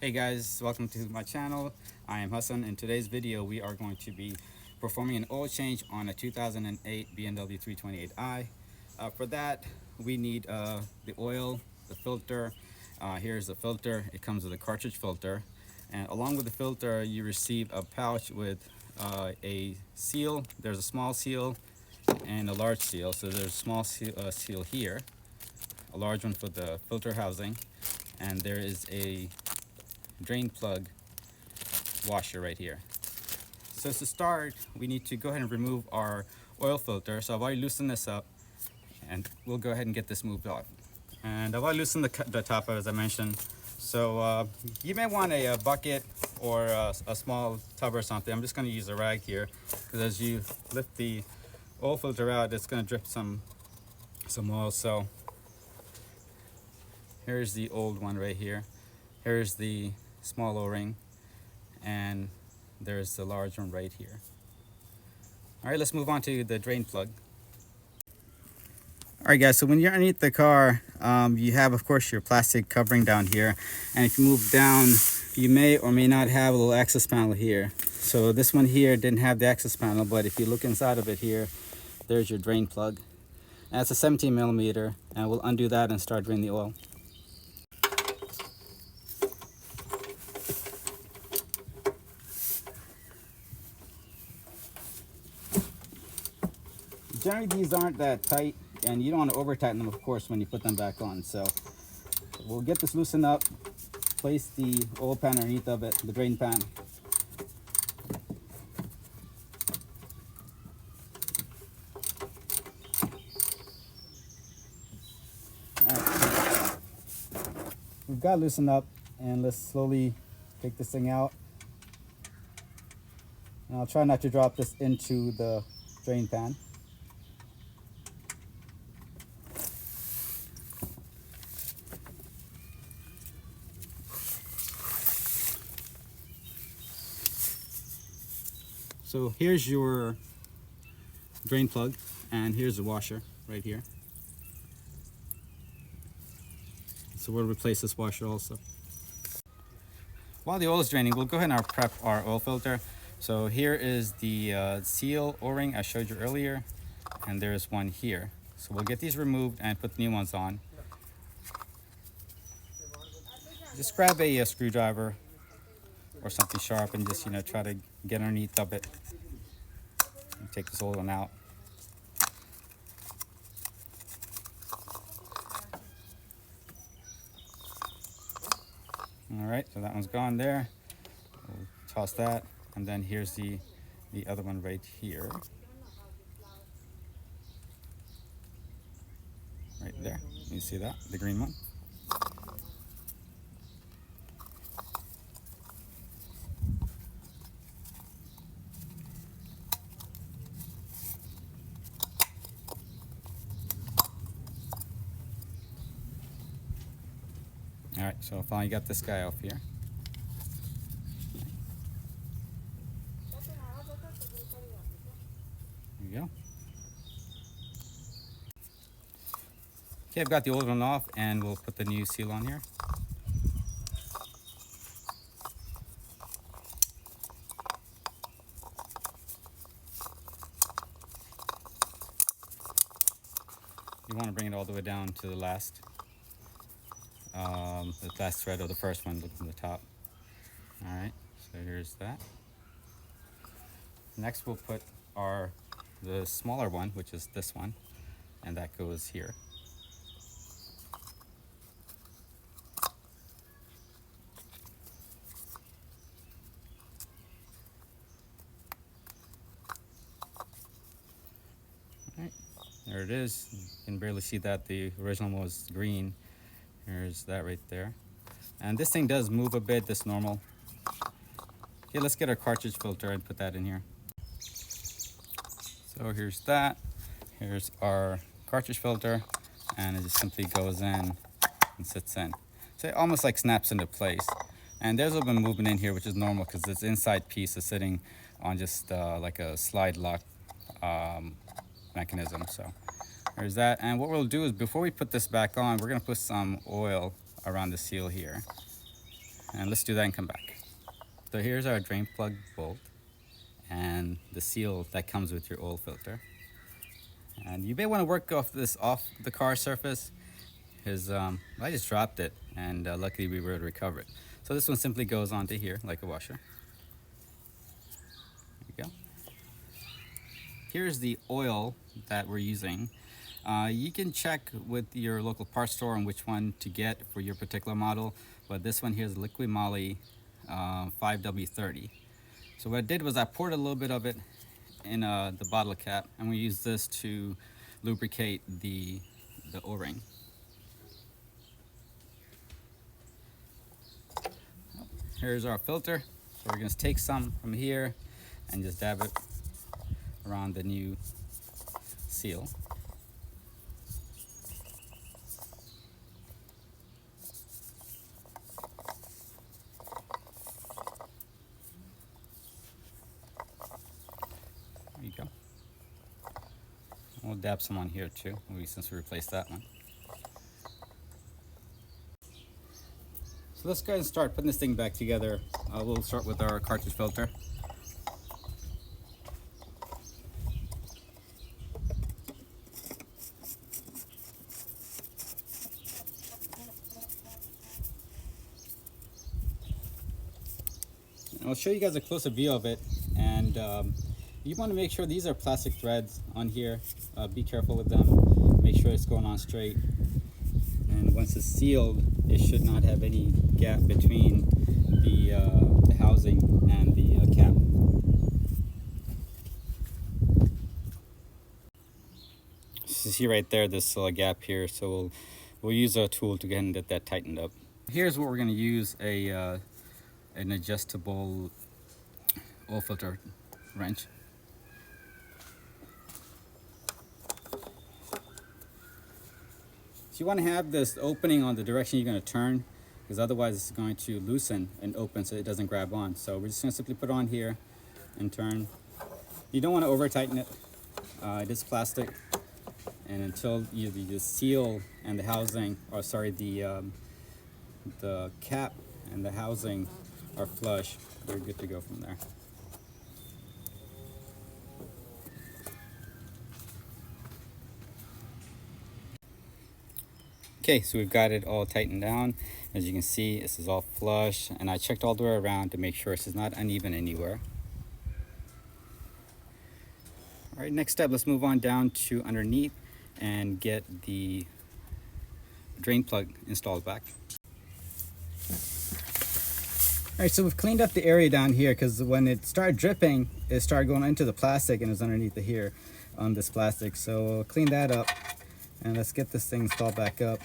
Hey guys, welcome to my channel. I am Hasan. In today's video we are going to be performing an oil change on a 2008 BMW 328i. For that we need the oil, the filter. Here's the filter. It comes with a cartridge filter, and along with the filter you receive a pouch with a seal. There's a small seal and a large seal. So there's a small seal here, a large one for the filter housing, and there is a drain plug washer right here. So to start, we need to go ahead and remove our oil filter. So I've already loosened this up, and we'll go ahead and get this moved off. And I've already loosened the top, as I mentioned. So you may want a bucket or a small tub or something. I'm just going to use a rag here, because as you lift the oil filter out, it's going to drip some oil. So here's the old one right here. Here's the small O-ring, and there's the large one right here. All right, let's move on to the drain plug. All right guys, so when you're underneath the car, you have of course your plastic covering down here, and if you move down you may or may not have a little access panel here. So this one here didn't have the access panel, but if you look inside of it here, there's your drain plug. And that's a 17 millimeter, and we'll undo that and start draining the oil. Generally these aren't that tight, and you don't want to over tighten them of course when you put them back on. So we'll get this loosened up, place the oil pan underneath of it, the drain pan. Right. We've got it loosened up, and let's slowly take this thing out. And I'll try not to drop this into the drain pan. So here's your drain plug, and here's the washer right here. So we'll replace this washer also. While the oil is draining, we'll go ahead and prep our oil filter. So here is the seal O-ring I showed you earlier, and there's one here. So we'll get these removed and put the new ones on. Just grab a screwdriver or something sharp and just try to get underneath of it and take this old one out. All right, so that one's gone there. We'll toss that, and then here's the other one right here, right there. You see that, the green one? All right, so I finally got this guy off here. There you go. Okay, I've got the old one off, and we'll put the new seal on here. You want to bring it all the way down to the last thread of the first one. Look from the top. All right, so here's that. Next we'll put the smaller one, which is this one, and that goes here. All right, there it is. You can barely see that the original one was green. There's that right there. And this thing does move a bit, this normal. Okay, let's get our cartridge filter and put that in here. So here's that. Here's our cartridge filter, and it just simply goes in and sits in. So it almost like snaps into place. And there's a little bit of movement in here, which is normal because this inside piece is sitting on just like a slide lock mechanism. So there's that. And what we'll do is, before we put this back on, we're going to put some oil around the seal here. and let's do that and come back. So here's our drain plug bolt and the seal that comes with your oil filter. And you may want to work off the car surface, because I just dropped it, and luckily we were able to recover it. So this one simply goes onto here like a washer. There you go. Here's the oil that we're using. You can check with your local parts store on which one to get for your particular model, but this one here is Liquid Moly 5W30. So what I did was I poured a little bit of it in the bottle cap, and we use this to lubricate the O-ring. Here's our filter. So we're going to take some from here and just dab it around the new seal. There you go. We'll dab some on here too, since we replaced that one. So let's go ahead and start putting this thing back together. We'll start with our cartridge filter. And I'll show you guys a closer view of it, and you want to make sure these are plastic threads on here. Be careful with them. Make sure it's going on straight. And once it's sealed, it should not have any gap between the housing and the cap. So you see right there, this gap here. So we'll use a tool to get that tightened up. Here's what we're going to use: an adjustable oil filter wrench. You want to have this opening on the direction you're going to turn, because otherwise it's going to loosen and open so it doesn't grab on. So we're just going to simply put it on here and turn. You don't want to over tighten it. It is plastic, and until the seal and the housing, or sorry, the cap and the housing are flush, we're good to go from there. Okay, so we've got it all tightened down. As you can see, this is all flush, and I checked all the way around to make sure this is not uneven anywhere. All right, next step, let's move on down to underneath and get the drain plug installed back. All right, so we've cleaned up the area down here, because when it started dripping, it started going into the plastic, and it was underneath the here on this plastic. So we'll clean that up, and let's get this thing installed back up.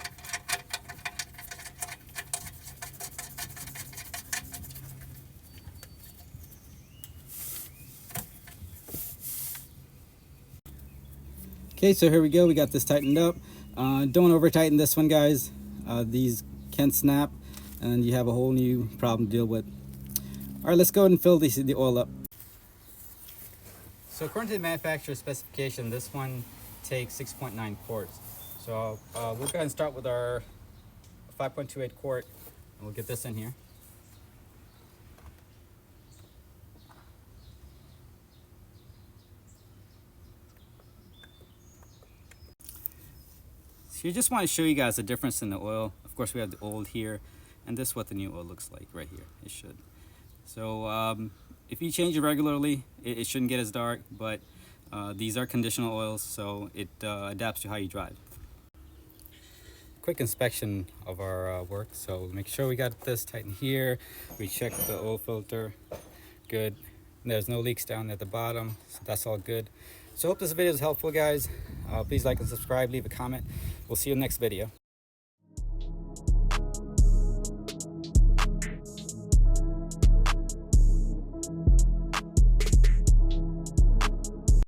Okay, so here we go. We got this tightened up. Don't over tighten this one, guys. These can snap, and you have a whole new problem to deal with. All right, let's go ahead and fill the oil up. So according to the manufacturer's specification, this one takes 6.9 quarts. So we'll go ahead and start with our 5.28 quart, and we'll get this in here. So you just want to show you guys the difference in the oil. Of course, we have the old here, and this is what the new oil looks like right here. It should. So if you change it regularly, it shouldn't get as dark, but these are conditional oils, so it adapts to how you drive. Quick inspection of our work. So make sure we got this tightened here. We checked the oil filter. Good. There's no leaks down at the bottom, so that's all good. So I hope this video is helpful, guys. Please like and subscribe, leave a comment. We'll see you in the next video.